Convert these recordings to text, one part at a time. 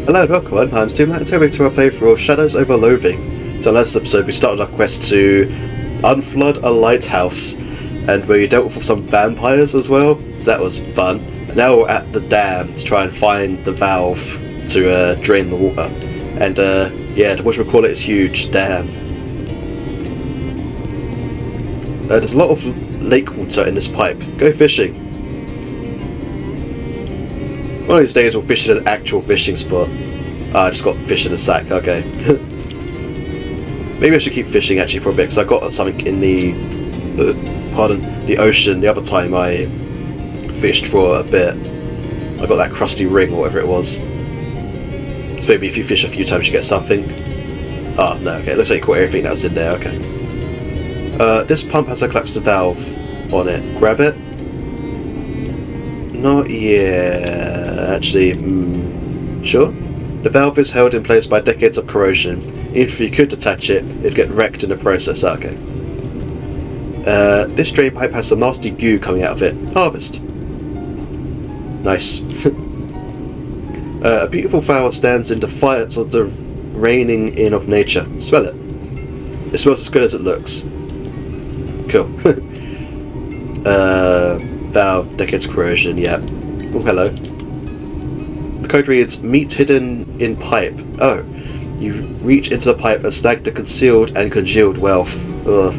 Hello and welcome, I'm Stu Matt and today to our playthrough of Shadows Over Loathing. So in last episode we started our quest to unflood a lighthouse and we dealt with some vampires as well, so that was fun. And now we're at the dam to try and find the valve to drain the water. And yeah, what we call it is huge, damn. There's a lot of lake water in this pipe. Go fishing. One of these days we'll fish at an actual fishing spot. I just got fish in a sack, okay. Maybe I should keep fishing actually for a bit, because I got something in the ocean the other time I fished for a bit. I got that crusty ring or whatever it was. So maybe if you fish a few times you get something. Oh, no, okay, it looks like you caught everything that was in there, okay. This pump has a collapsed valve on it. Grab it. Not yet, actually, sure? The valve is held in place by decades of corrosion. Even if you could detach it, it'd get wrecked in the process. Okay. This drain pipe has some nasty goo coming out of it. Harvest. Nice. A beautiful flower stands in defiance of the reining in of nature. Smell it. It smells as good as it looks. Cool. Valve, decades corrosion, yeah. Oh, hello. The code reads, meat hidden in pipe. Oh, you reach into the pipe and snag the concealed and congealed wealth. Ugh.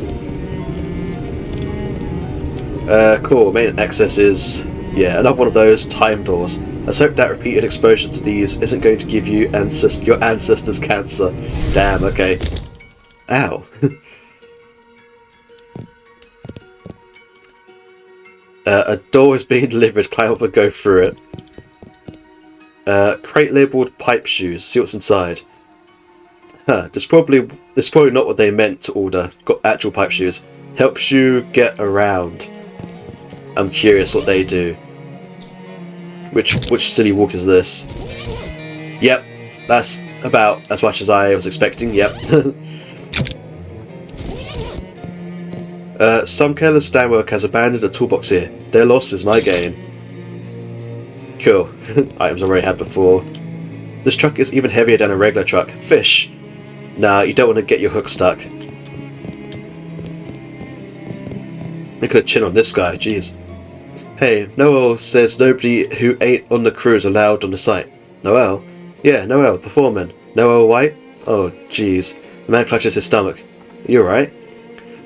Cool, main access is, yeah, another one of those time doors. Let's hope that repeated exposure to these isn't going to give you your ancestors cancer. Damn, okay. Ow. A door is being delivered, climb up and go through it. Crate labelled pipe shoes, see what's inside. Huh, this is probably not what they meant to order. Got actual pipe shoes. Helps you get around. I'm curious what they do. Which silly walk is this? Yep, that's about as much as I was expecting, yep. Some careless standwork has abandoned a toolbox here. Their loss is my gain. Cool. Items I already had before. This truck is even heavier than a regular truck. Fish! Nah, you don't want to get your hook stuck. Look at the chin on this guy, jeez. Hey, Noel says nobody who ain't on the crew is allowed on the site. Noel? Yeah, Noel, the foreman. Noel White? Oh, jeez. The man clutches his stomach. You alright?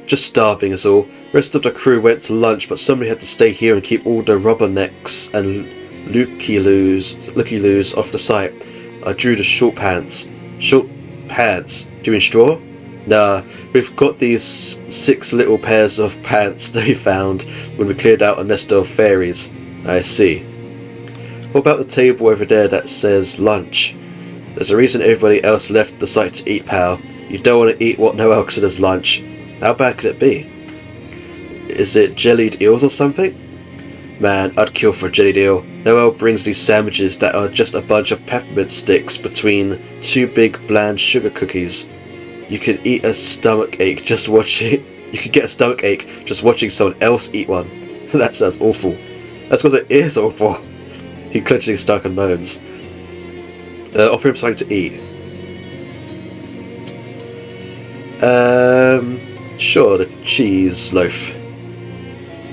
Just starving is all. Rest of the crew went to lunch, but somebody had to stay here and keep all the rubbernecks and looky-loos off the site. I drew the short pants. Short pants? Do you mean straw? Nah, we've got these 6 little pairs of pants that we found when we cleared out a nest of fairies. I see. What about the table over there that says lunch? There's a reason everybody else left the site to eat, pal. You don't want to eat what Noel considers lunch. How bad could it be? Is it jellied eels or something? Man, I'd kill for a jellied eel. Noel brings these sandwiches that are just a bunch of peppermint sticks between 2 big bland sugar cookies. You could eat a stomach ache just watching. You could get a stomach ache just watching someone else eat one. That sounds awful. That's because it is awful. He clenches his stomach and moans. Offer him something to eat. Sure, the cheese loaf.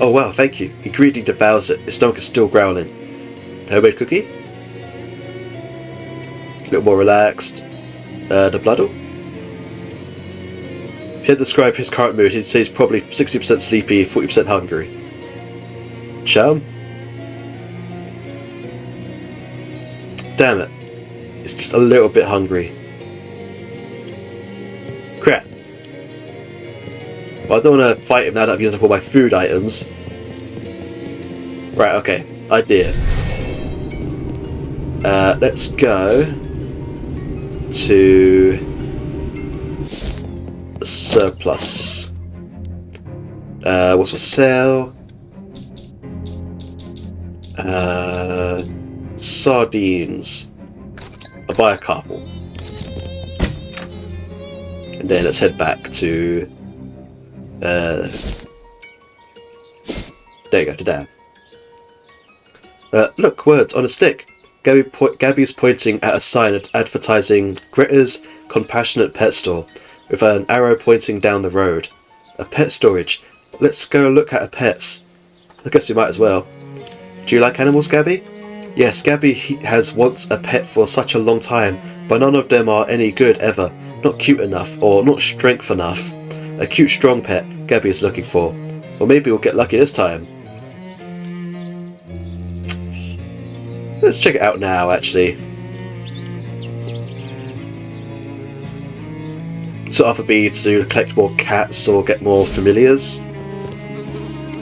Oh wow, thank you. He greedily devours it. His stomach is still growling. Homemade cookie? A little more relaxed. The bloodle? If you had to describe his current mood, he'd say he's probably 60% sleepy, 40% hungry. Chum? Damn it. It's just a little bit hungry. Crap. Well, I don't want to fight him now that I've used up all my food items. Right, okay. Idea. Let's go to surplus. What's for sale? Sardines. I'll buy a couple. And then let's head back to there you go, to Dan. Look, words on a stick. Gabby's pointing at a sign advertising Greta's Compassionate Pet Store, with an arrow pointing down the road. A pet storage. Let's go look at her pets. I guess we might as well. Do you like animals, Gabby? Yes, Gabby has wants a pet for such a long time, but none of them are any good ever. Not cute enough, or not strength enough. A cute, strong pet Gabby is looking for. Or maybe we'll get lucky this time. Let's check it out now, actually. So either be to collect more cats or get more familiars.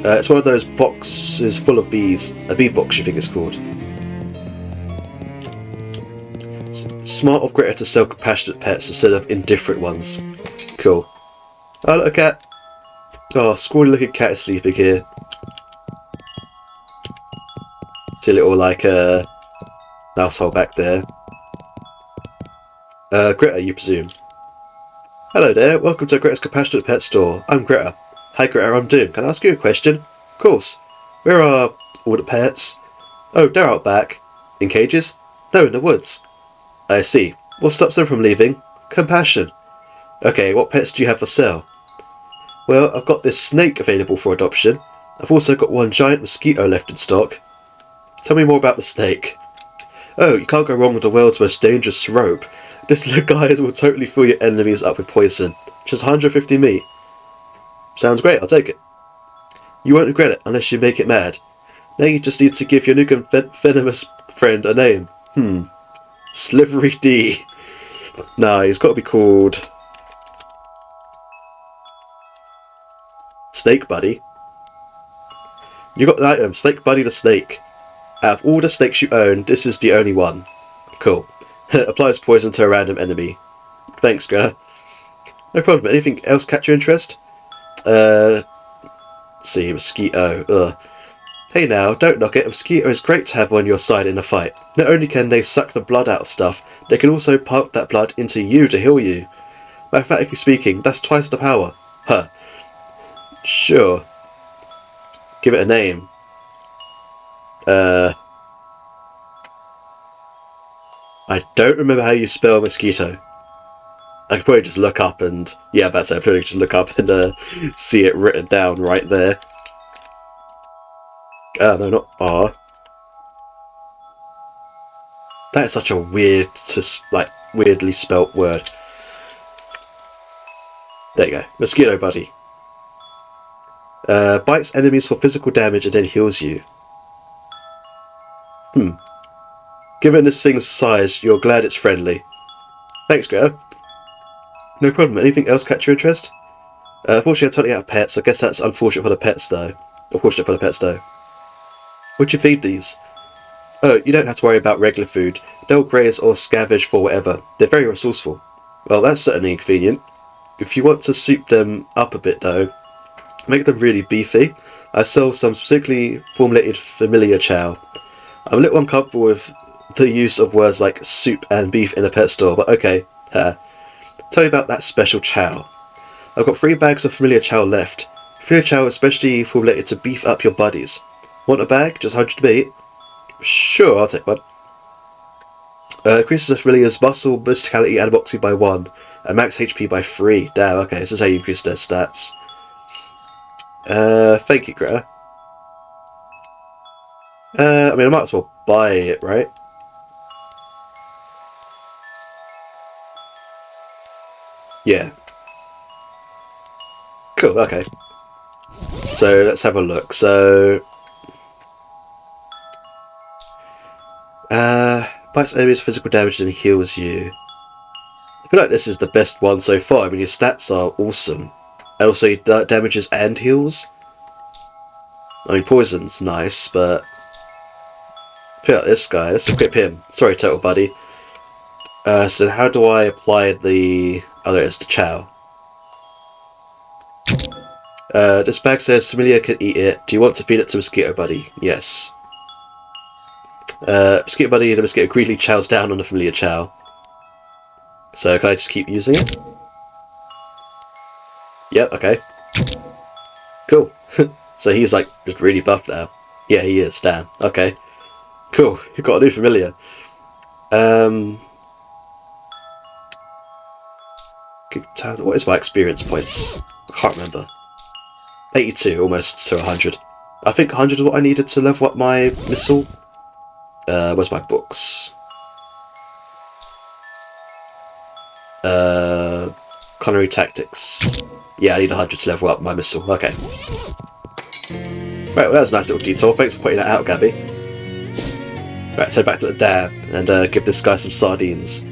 It's one of those boxes full of bees. A bee box, you think it's called. Smart of Greta to sell compassionate pets instead of indifferent ones. Cool. Oh, look, a cat. Oh, squally looking cat is sleeping here. See a little, like, mouse hole back there. Greta, you presume. Hello there, welcome to Greta's Compassionate Pet Store. I'm Greta. Hi Greta, I'm Doom. Can I ask you a question? Of course. Where are all the pets? Oh, they're out back. In cages? No, in the woods. I see. What stops them from leaving? Compassion. Okay, what pets do you have for sale? Well, I've got this snake available for adoption. I've also got one giant mosquito left in stock. Tell me more about the snake. Oh, you can't go wrong with the world's most dangerous rope. This little guy will totally fill your enemies up with poison. Just 150 meat. Sounds great, I'll take it. You won't regret it unless you make it mad. Now you just need to give your new venomous friend a name. Slivery D. Nah, he's got to be called Snake Buddy. You got an item, Snake Buddy the Snake. Out of all the snakes you own, this is the only one. Cool. Applies poison to a random enemy. Thanks, Greta. No problem. Anything else catch your interest? See, mosquito. Ugh. Hey now, don't knock it. A mosquito is great to have on your side in a fight. Not only can they suck the blood out of stuff, they can also pump that blood into you to heal you. Mathematically speaking, that's twice the power. Huh. Sure. Give it a name. I don't remember how you spell mosquito. I could probably just look up and... Yeah, that's it. I'd probably just look up and see it written down right there. No, not R. That is such a weird, weirdly spelt word. There you go. Mosquito Buddy. Bites enemies for physical damage and then heals you. Given this thing's size, you're glad it's friendly. Thanks, Greta. No problem. Anything else catch your interest? Unfortunately, I'm totally out of pets. I guess that's unfortunate for the pets, though. Unfortunate for the pets, though. Would you feed these? Oh, you don't have to worry about regular food. They'll graze or scavenge for whatever. They're very resourceful. Well, that's certainly convenient. If you want to soup them up a bit, though, make them really beefy. I sell some specifically formulated familiar chow. I'm a little uncomfortable with the use of words like soup and beef in a pet store, but okay. Tell me about that special chow. I've got 3 bags of familiar chow left. Familiar chow is especially formulated to beef up your buddies. Want a bag? Just 100 meat? Sure, I'll take one. Increases a familiar's muscle, physicality, and moxie by 1, and max HP by 3. Damn, okay, this is how you increase their stats. Thank you, Greta. I mean, I might as well buy it, right? Yeah. Cool, okay. So, let's have a look. So... bites enemies for physical damage and heals you. I feel like this is the best one so far. I mean, your stats are awesome. And also, he damages and heals. I mean, poison's nice, but... I feel like this guy. Let's equip him. Sorry, Total Buddy. So how do I apply the... Oh, there it is, the chow. This bag says Familiar can eat it. Do you want to feed it to Mosquito Buddy? Yes. Mosquito Buddy and the Mosquito greedily chows down on the Familiar chow. So can I just keep using it? Yep, okay. Cool. So he's like just really buff now. Yeah, he is, damn. Okay. Cool, you've got a new familiar. What is my experience points? I can't remember. 82, almost to 100. I think 100 is what I needed to level up my missile. Where's my books? Culinary tactics. Yeah, I need 100 to level up my missile. Okay. Right, well, that was a nice little detour. Thanks for pointing that out, Gabby. Right, let's head back to the dam and give this guy some sardines.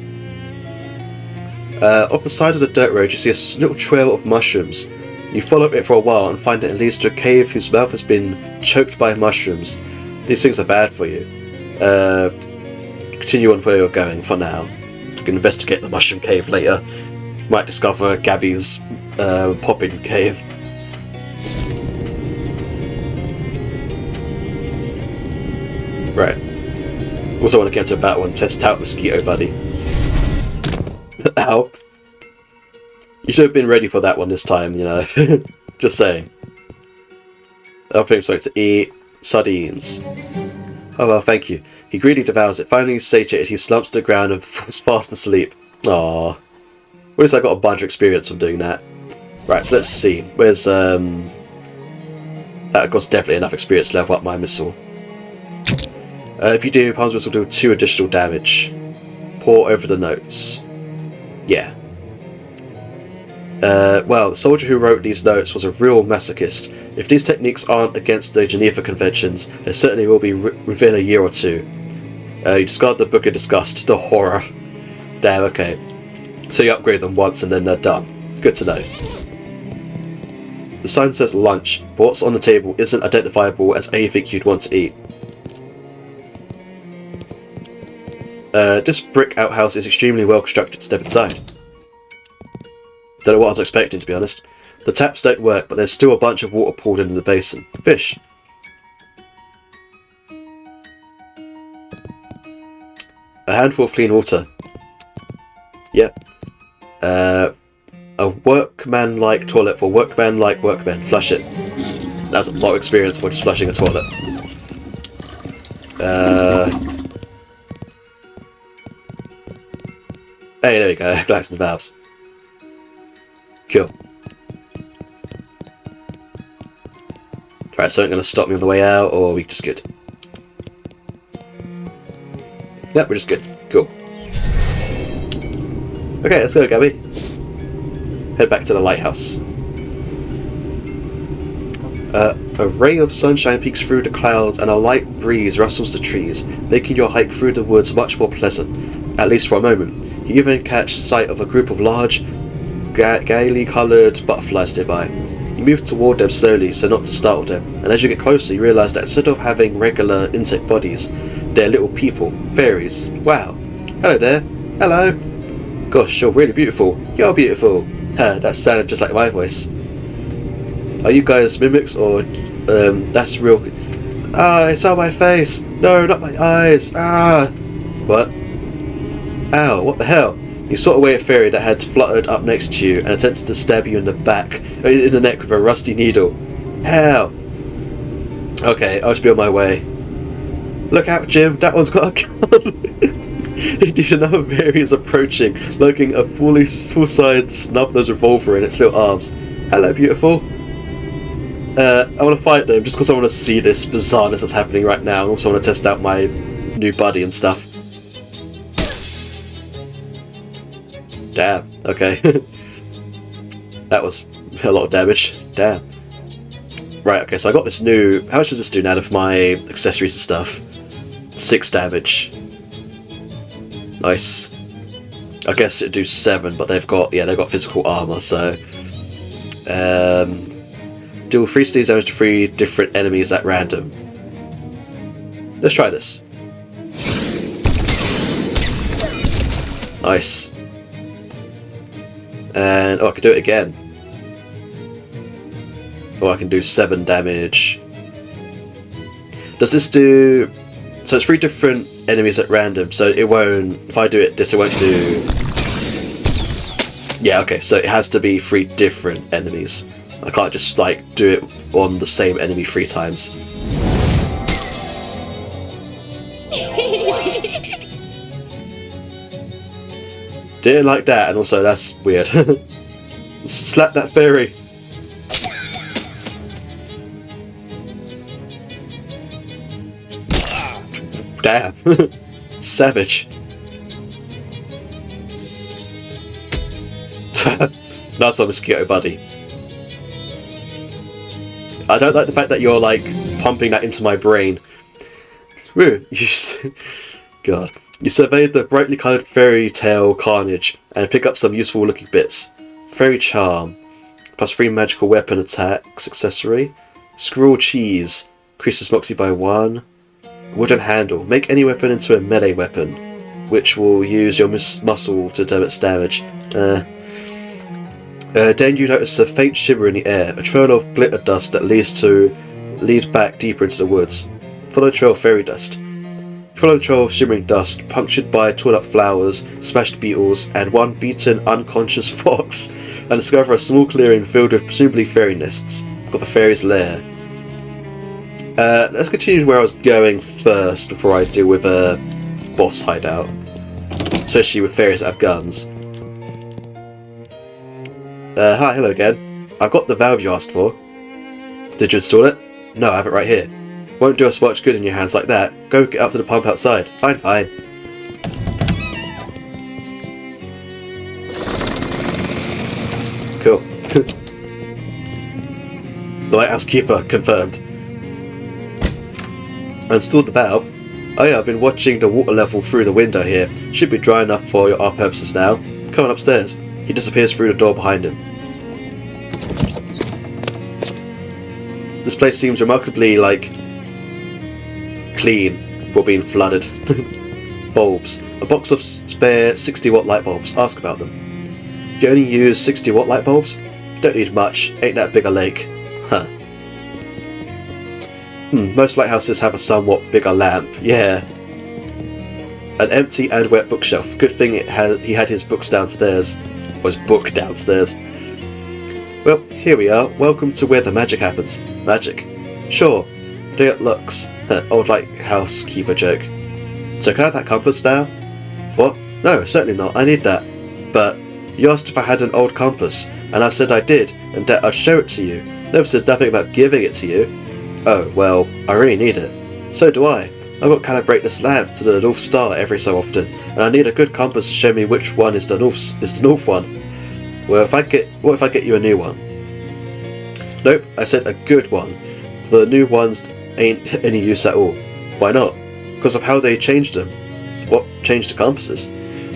Off the side of the dirt road, you see a little trail of mushrooms. You follow it for a while and find that it leads to a cave whose mouth has been choked by mushrooms. These things are bad for you. Continue on where you're going for now. You can investigate the mushroom cave later. You might discover Gabby's popping cave. Right. Also want to get to a battle and test out Mosquito Buddy. Ow. You should have been ready for that one this time, you know. Just saying. I'll pick something to eat. Sardines. Oh well, thank you. He greedily devours it. Finally satiated, he slumps to the ground and falls fast asleep. Aww. At least I got a bunch of experience from doing that. Right, so let's see. Where's that got definitely enough experience to level up my missile. If you do, Palm's missile will do 2 additional damage. Pour over the notes. Yeah. Well, the soldier who wrote these notes was a real masochist. If these techniques aren't against the Geneva Conventions, they certainly will be within a year or 2. You discard the book in disgust. The horror. Damn, okay. So you upgrade them once and then they're done. Good to know. The sign says lunch, but what's on the table isn't identifiable as anything you'd want to eat. This brick outhouse is extremely well constructed. Step inside. Don't know what I was expecting, to be honest. The taps don't work, but there's still a bunch of water poured into the basin. Fish. A handful of clean water. Yep. A workman-like toilet for workman-like workmen. Flush it. That's a lot of experience for just flushing a toilet. Hey, there we go. Glax and valves. Cool. Right, so it going to stop me on the way out, or are we just good? Yep, we're just good. Cool. Okay, let's go, Gabby. Head back to the lighthouse. A ray of sunshine peeks through the clouds and a light breeze rustles the trees, making your hike through the woods much more pleasant, at least for a moment. You even catch sight of a group of large, gaily coloured butterflies nearby. You move toward them slowly so not to startle them, and as you get closer you realise that instead of having regular insect bodies, they're little people, fairies. Wow. Hello there. Hello. Gosh, you're really beautiful. You're beautiful. That sounded just like my voice. Are you guys mimics or that's real? Ah, it's on my face. No, not my eyes. Ah. What? Ow, what the hell? You saw away a fairy that had fluttered up next to you and attempted to stab you in the neck with a rusty needle. Hell. Okay, I'll just be on my way. Look out, Jim, that one's got a gun. Indeed, another fairy is approaching, lugging a full-sized snub-nosed revolver in its little arms. Hello, beautiful. I want to fight them just because I want to see this bizarreness that's happening right now, and also want to test out my new buddy and stuff. Damn, okay. That was a lot of damage. Damn. Right, okay, so I got this new... How much does this do now of my accessories and stuff? 6 damage. Nice. I guess it'd do 7, but they've got physical armor, so... Deal 3 sneeze damage to 3 different enemies at random. Let's try this. Nice. And, oh, I can do it again. Oh, I can do 7 damage. Does this do... So it's 3 different enemies at random, so it won't... If I do it this, it won't do... Yeah, okay, so it has to be 3 different enemies. I can't just, like, do it on the same enemy 3 times. Didn't like that, and also that's weird. Slap that fairy. Damn. Savage. Nice one, mosquito buddy. I don't like the fact that you're like pumping that into my brain. Woo, God. You surveyed the brightly coloured fairy tale carnage and pick up some useful looking bits. Fairy charm, +3 magical weapon attacks accessory. Scroll cheese, increases moxie by 1. Wooden handle, make any weapon into a melee weapon, which will use your muscle to do its damage. Then you notice a faint shimmer in the air, a trail of glitter dust that lead back deeper into the woods. Follow the trail of fairy dust. Follow the trail of shimmering dust, punctured by torn up flowers, smashed beetles, and one beaten, unconscious fox, and discover a small clearing filled with presumably fairy nests. Got the fairy's lair. Let's continue where I was going first before I deal with a boss hideout. Especially with fairies that have guns. Hi, hello again. I've got the valve you asked for. Did you install it? No, I have it right here. Won't do us much good in your hands like that. Go get up to the pump outside. Fine, fine. Cool. The lighthouse keeper confirmed. I installed the valve. Oh yeah, I've been watching the water level through the window here. Should be dry enough for our purposes now. Come on upstairs. He disappears through the door behind him. This place seems remarkably, like, clean for being flooded. Bulbs. A box of spare 60-watt light bulbs. Ask about them. You only use 60-watt light bulbs? Don't need much. Ain't that big a lake. Huh. Most lighthouses have a somewhat bigger lamp. Yeah. An empty and wet bookshelf. Good thing he had his books downstairs. Or his book downstairs. Well, here we are. Welcome to where the magic happens. Magic? Sure. Day it looks. Old lighthouse keeper joke. So can I have that compass now? What? No, certainly not. I need that. But you asked if I had an old compass, and I said I did, and that I'd show it to you. Never said nothing about giving it to you. Oh, well, I really need it. So do I. I've got to calibrate this lamp to the North Star every so often, and I need a good compass to show me which one is the North one. Well, what if I get you a new one? Nope, I said a good one. The new ones ain't any use at all. Why not? Because of how they changed them. What changed the compasses?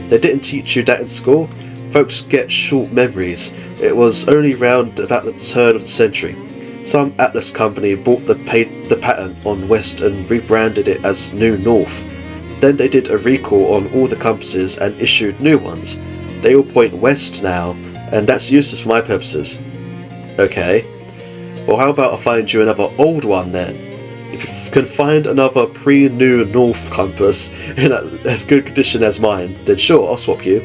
They didn't teach you that in school? Folks get short memories. It was only round about the turn of the century. Some Atlas company bought the patent on West and rebranded it as New North. Then they did a recall on all the compasses and issued new ones. They all point west now, and that's useless for my purposes. Okay. Well, how about I find you another old one then? If you can find another pre-New North compass in as good condition as mine, then sure, I'll swap you.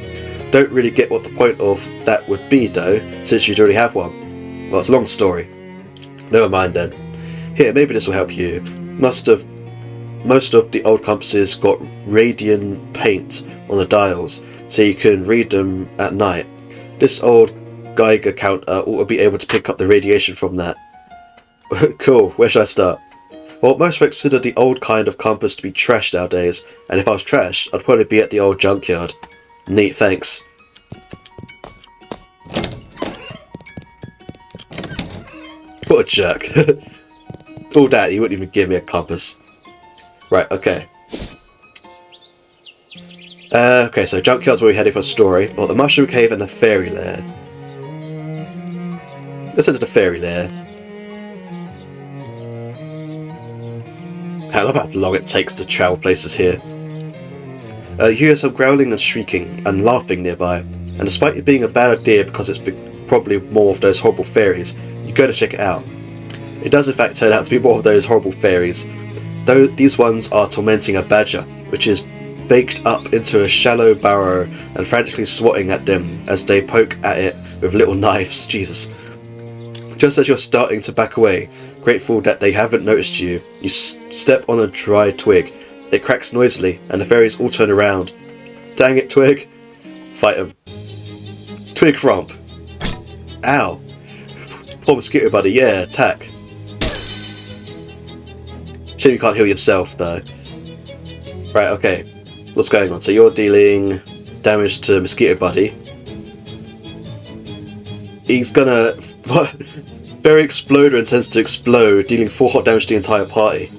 Don't really get what the point of that would be though, since you'd already have one. Well, it's a long story. Never mind then. Here, maybe this will help you. Most of the old compasses got radiant paint on the dials, so you can read them at night. This old Geiger counter ought to be able to pick up the radiation from that. Cool, where should I start? Well, most folks consider the old kind of compass to be trash nowadays, and if I was trash, I'd probably be at the old junkyard. Neat, thanks. What a jerk. All that, he wouldn't even give me a compass. Right, okay. Okay, so junkyard's where we're heading for a story. Well, the mushroom cave and the fairy lair. Let's head to the fairy lair. I love how long it takes to travel places here. You hear some growling and shrieking and laughing nearby, and despite it being a bad idea because it's probably more of those horrible fairies, you go to check it out. It does in fact turn out to be more of those horrible fairies, though these ones are tormenting a badger, which is baked up into a shallow burrow and frantically swatting at them as they poke at it with little knives. Jesus. Just as you're starting to back away, grateful that they haven't noticed you, you step on a dry twig. It cracks noisily, and the fairies all turn around. Dang it, Twig! Fight him. Twig romp! Ow! Poor mosquito buddy, yeah, attack. Shame you can't heal yourself, though. Right, okay. What's going on? So you're dealing damage to mosquito buddy. He's gonna... Fairy Exploder intends to explode, dealing 4 hot damage to the entire party.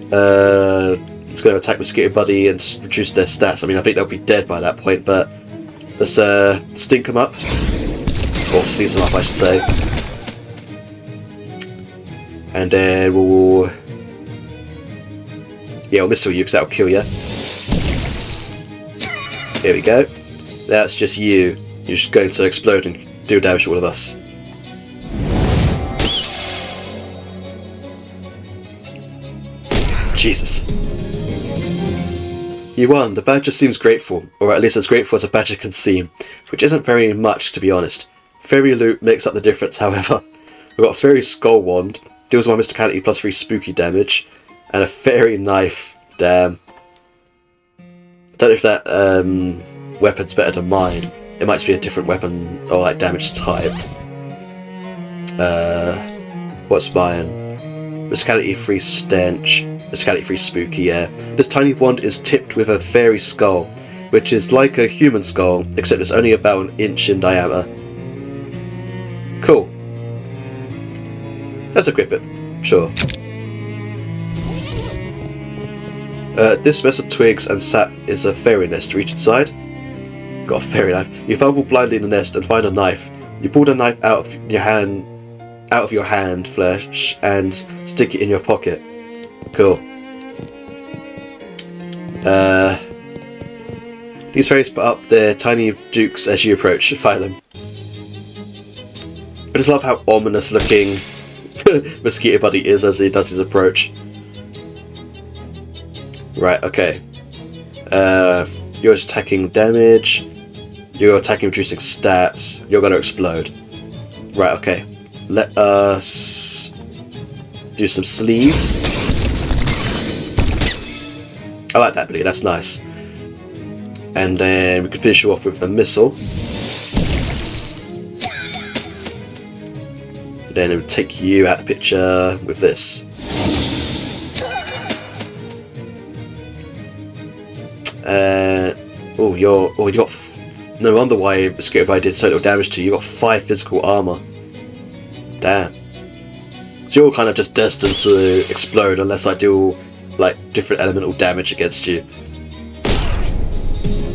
It's going to attack Mosquito Buddy and reduce their stats. I mean, I think they'll be dead by that point, but let's stink them up. Or sneeze them up, I should say. And then we'll... Yeah, we'll missile you because that'll kill you. Here we go. That's just you. You're just going to explode and do damage to all of us. Jesus. You won. The badger seems grateful, or at least as grateful as a badger can seem, which isn't very much, to be honest. Fairy loot makes up the difference, however. We've got a fairy skull wand, deals 1 mysticality plus 3 spooky damage, and a fairy knife. Damn. I don't know if that weapon's better than mine. It might just be a different weapon or like damage type. What's mine? Mysticality 3 stench. Mysticality 3 spooky, yeah. This tiny wand is tipped with a fairy skull, which is like a human skull, except it's only about 1 inch in diameter. Cool. Let's equip it. Sure. This mess of twigs and sap is a fairy nest. Reach inside. Got a fairy knife. You fumble blindly in the nest and find a knife. You pull the knife out of your hand flesh and stick it in your pocket. Cool. These fairies put up their tiny dukes as you approach. Fight them. I just love how ominous looking Mosquito Buddy is as he does his approach. Right, okay. You're attacking damage. You're attacking reducing stats. You're going to explode. Right, okay. Let us do some sleeves. I like that, Billy. That's nice. And then we can finish you off with the missile. Then it would take you out of the picture with this. You got. No wonder why Mosquito Bite did so little damage to you. You got 5 physical armor. Damn. So you're kind of just destined to explode unless I do like different elemental damage against you.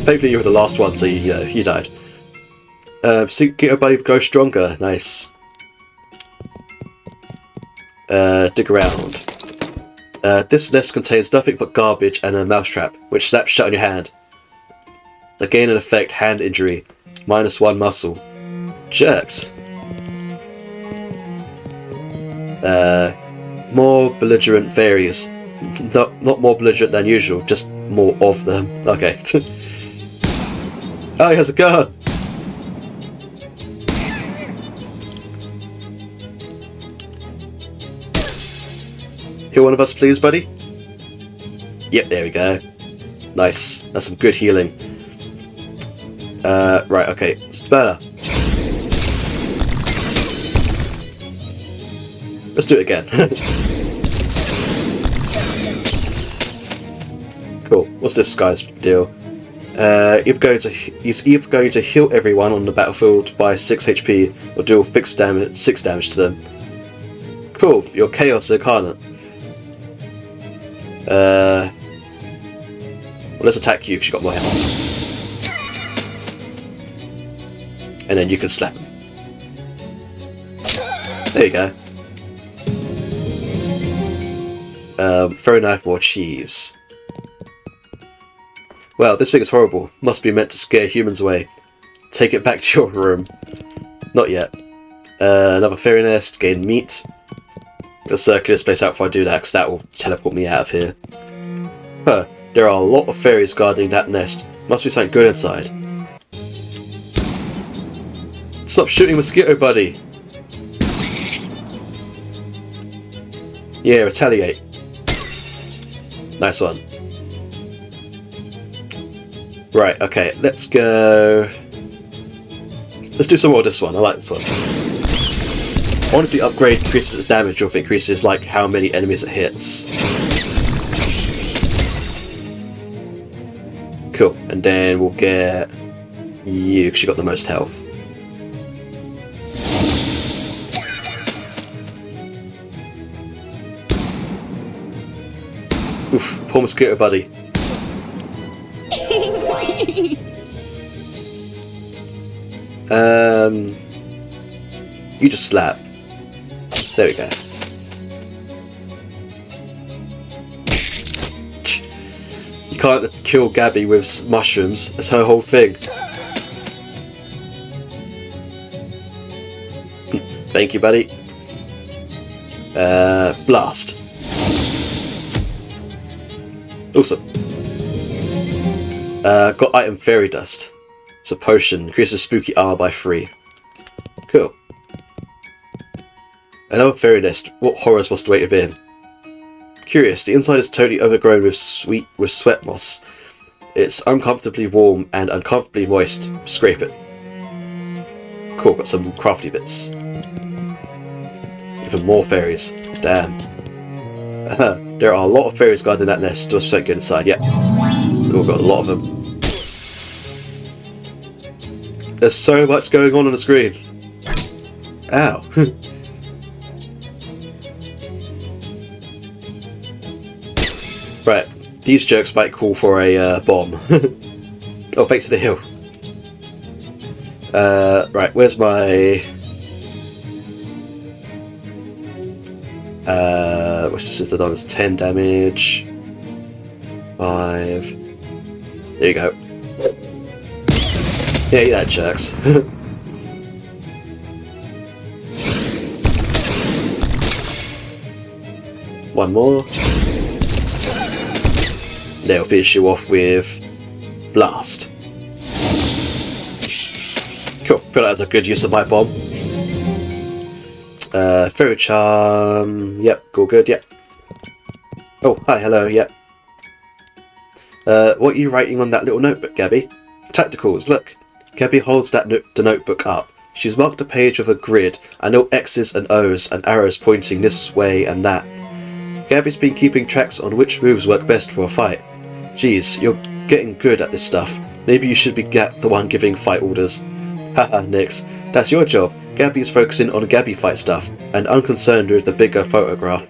Thankfully you were the last one, so you died. Mosquito Bite grows stronger. Nice. Dig around. This nest contains nothing but garbage and a mousetrap, which snaps shut on your hand. Again an effect, hand injury. -1 muscle. Jerks. More belligerent fairies. Not more belligerent than usual, just more of them. Okay. Oh, he has a gun! Heal one of us, please, buddy? Yep, there we go. Nice. That's some good healing. Right, okay. Spell. Let's do it again. Cool. What's this guy's deal? He's either going to heal everyone on the battlefield by 6 HP or deal 6 damage to them. Cool. You're Chaos Incarnate. Well, let's attack you because you got more health. And then you can slap him. There you go. Fairy knife, more cheese. Well, this thing is horrible. Must be meant to scare humans away. Take it back to your room. Not yet. Another fairy nest, gain meat. Let's clear this place out before I do that, because that will teleport me out of here. Huh, there are a lot of fairies guarding that nest. Must be something good inside. Stop shooting, Mosquito Buddy! Yeah, retaliate. Nice one. Right, okay, let's go... Let's do some more of this one. I like this one. I wonder if the upgrade increases its damage or if it increases like how many enemies it hits. Cool, and then we'll get you because you got the most health. Oof, poor mosquito buddy. You just slap. There we go. You can't kill Gabby with mushrooms. That's her whole thing. Thank you, buddy. Blast. Awesome. Got item fairy dust. It's a potion. Increases spooky armor by 3. Cool. Another fairy nest. What horrors must wait within? Curious. The inside is totally overgrown with sweat moss. It's uncomfortably warm and uncomfortably moist. Scrape it. Cool. Got some crafty bits. Even more fairies. Damn. There are a lot of fairies guarding that nest. Do us get inside. Yep. We've got a lot of them. There's so much going on the screen. Ow. Right, these jerks might call for a bomb. Oh, thanks for the hill. Right, where's my... what's the sister done? It's 10 damage. 5. There you go. Yeah, eat that, jerks. One more. They'll finish you off with blast. Cool. Feel like that's a good use of my bomb. Fairy charm. Yep. All good. Yep. Oh, hi. Hello. Yep. What are you writing on that little notebook, Gabby? Tacticals. Look. Gabby holds the notebook up. She's marked a page with a grid and little X's and O's and arrows pointing this way and that. Gabby's been keeping tracks on which moves work best for a fight. Geez, you're getting good at this stuff. Maybe you should be the one giving fight orders. Haha, Nix. That's your job. Gabby's focusing on Gabby fight stuff and unconcerned with the bigger photograph.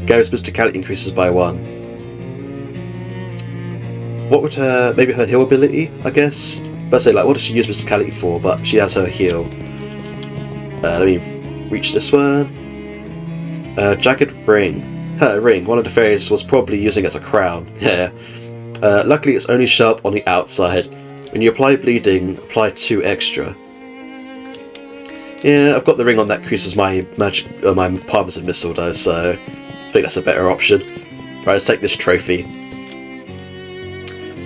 Gabby's mysticality increases by 1. What would her... maybe her heal ability, I guess? But say, like, what does she use mysticality for? But she has her heal. Let me reach this one. Jagged ring. Her ring. One of the fairies was probably using it as a crown. Yeah. Luckily, it's only sharp on the outside. When you apply bleeding, apply 2 extra. Yeah, I've got the ring on that increases my magic, my Parmesan missile though, so I think that's a better option. Right, let's take this trophy.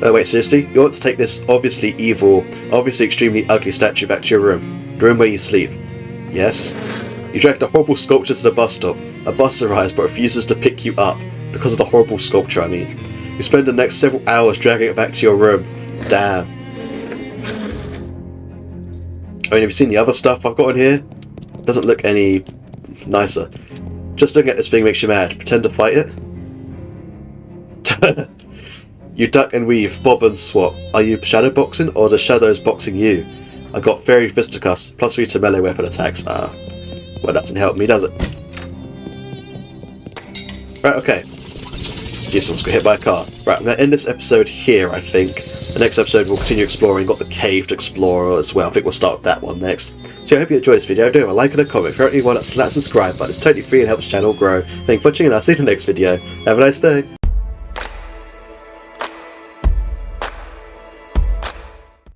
Wait, seriously? You want to take this obviously evil, obviously extremely ugly statue back to your room? The room where you sleep? Yes? You dragged a horrible sculpture to the bus stop. A bus arrives but refuses to pick you up. Because of the horrible sculpture, I mean. You spend the next several hours dragging it back to your room. Damn. I mean, have you seen the other stuff I've got in here? Doesn't look any nicer. Just looking at this thing makes you mad. Pretend to fight it? You duck and weave, bob and swap. Are you shadow boxing or the shadows boxing you? I got fairy fisticuffs, plus 3 to melee weapon attacks. Well, that doesn't help me, does it? Right, okay. Jeez, almost got hit by a car. Right, I'm going to end this episode here, I think. The next episode we'll continue exploring. Got the cave to explore as well. I think we'll start with that one next. So I hope you enjoyed this video. Do a like and a comment. If you're anyone that slaps the subscribe button, it's totally free and helps the channel grow. Thank you for watching and I'll see you in the next video. Have a nice day.